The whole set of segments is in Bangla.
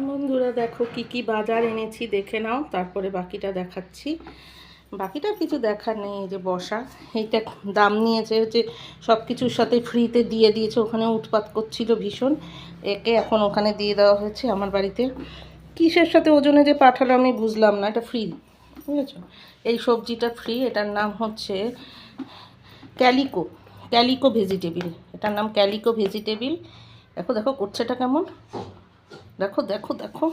বন্ধুরা দেখো কি কি বাজার এনেছি দেখে নাও, তারপরে বাকিটা দেখাচ্ছি। বাকিটা কিছু দেখার নেই। এই যে বসা, এইটা দাম নিয়েছে হচ্ছে সব কিছুর সাথে ফ্রিতে দিয়ে দিয়েছে। ওখানে উৎপাত করছিল ভীষণ, একে এখন ওখানে দিয়ে দেওয়া হয়েছে আমার বাড়িতে। কিসের সাথে ওজনে যে পাঠালো আমি বুঝলাম না, এটা ফ্রি, বুঝেছ? এই সবজিটা ফ্রি, এটার নাম হচ্ছে ক্যালিকো, ক্যালিকো ভেজিটেবিল। এটার নাম ক্যালিকো ভেজিটেবিল। দেখো দেখো করছে এটা কেমন, দেখো দেখো দেখো,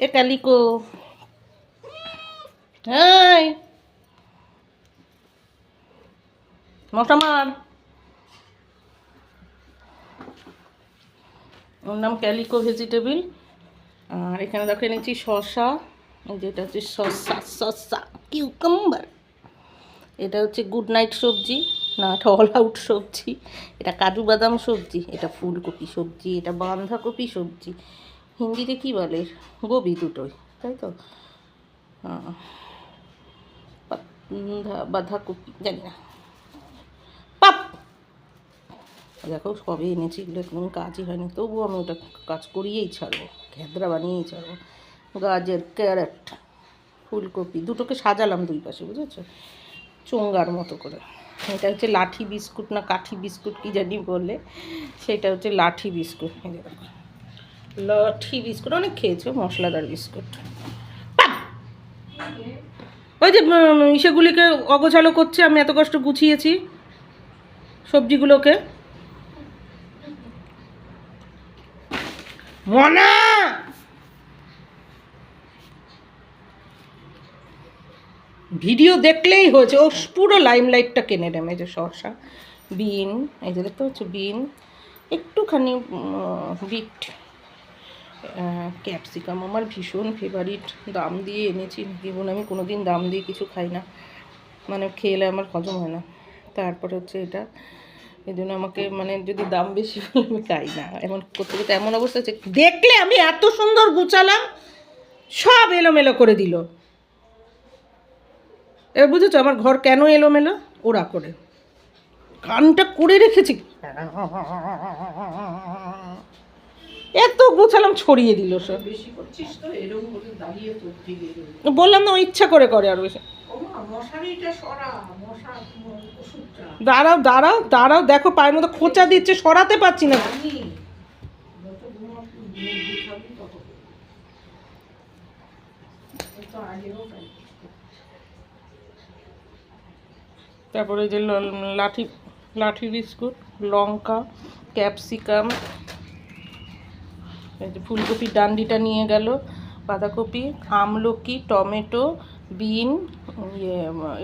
এ ক্যালিকো। হ্যাঁ মশামার, ওর নাম ক্যালিকো ভেজিটেবিল। আর এখানে দেখো এনেছি শসা, যেটা হচ্ছে শসা শসা কিউকাম্বার। এটা হচ্ছে গুড নাইট সবজি, না এটা অল আউট সবজি। এটা কাজু বাদাম সবজি, এটা ফুলকপি সবজি, এটা বাঁধাকপি সবজি। হিন্দিতে কী বলে, গোবি দুটোই, তাই তো? বাঁধাকপি জানি না, পাপ। দেখো সবে এনেছি, এগুলো কোনো কাজই হয়নি, তবুও আমি ওটা কাজ করিয়েই ছাড়বো, ঘেদরা বানিয়েই ছাড়বো। গাজর, ক্যারেট, ফুলকপি দুটোকে সাজালাম দুই পাশে, বুঝেছো, চোঙ্গার মতো করে। এটা হচ্ছে লাঠি বিস্কুট না কাঠি বিস্কুট কি জানি বলে, সেটা হচ্ছে লাঠি বিস্কুট। লাঠি বিস্কুট অনেক খেয়েছো, মশলাদার বিস্কুট। ওই যে সেগুলিকে অগোছালো করছে, আমি এত কষ্ট গুছিয়েছি সবজিগুলোকে। মনা ভিডিও দেখলেই হয়েছে, ও পুরো লাইমলাইটটা কেনে নেবে। যে শসা, বিন, এই যে দেখতে হচ্ছে বিন, একটুখানি বিট, ক্যাপসিকাম আমার ভীষণ ফেভারিট, দাম দিয়ে এনেছি। জীবনে আমি কোনো দিন দাম দিয়ে কিছু খাই না, মানে খেলে আমার হজম হয় না। তারপরে হচ্ছে এটা, এই জন্য আমাকে মানে যদি দাম বেশি হলে আমি খাই না। এমন করতে করতে এমন অবস্থা হচ্ছে, দেখলে আমি এত সুন্দর গুছালাম, সব এলোমেলো করে দিল। এবার বুঝেছো আমার ঘর কেন এলোমেলো? ওরা করে গানটা করে রেখেছি, এত গোছালাম ছড়িয়ে দিল সব। বললাম না, ও ইচ্ছা করে করে আরো বেশি। দাঁড়াও দাঁড়াও দাঁড়াও, দেখো পায়ের মতো খোঁচা দিচ্ছে, সরাতে পারছি না। তারপরে যে লাঠি লাঠি বিস্কুট, লঙ্কা, ক্যাপসিকাম, এই যে ফুলকপির ডান্ডিটা নিয়ে গেল, বাঁধাকপি, আমলকি, টমেটো, বিন,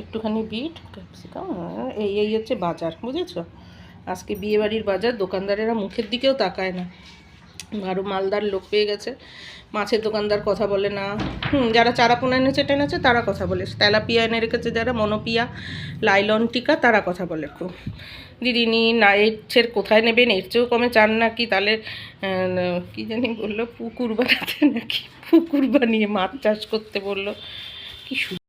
একটুখানি বিট, ক্যাপসিকাম, এই হচ্ছে বাজার, বুঝেছো? আজকে বিয়েবাড়ির বাজার। দোকানদারেরা মুখের দিকেও তাকায় না, আরও মালদার লোক পেয়ে গেছে। মাছের দোকানদার কথা বলে না, যারা চারাপোনা এনেছে টেনেছে তারা কথা বলে, তেলাপিয়া এনে রেখেছে যারা, মনোপিয়া, লাইলন টিকা, তারা কথা বলে খুব। দিদিনি না, এর চেয়ে কোথায় নেবেন, এর চেয়েও কমে চান নাকি? তাহলে কী জানি বললো, পুকুর বানাতে নাকি, পুকুর বানিয়ে মাছ চাষ করতে বললো। কি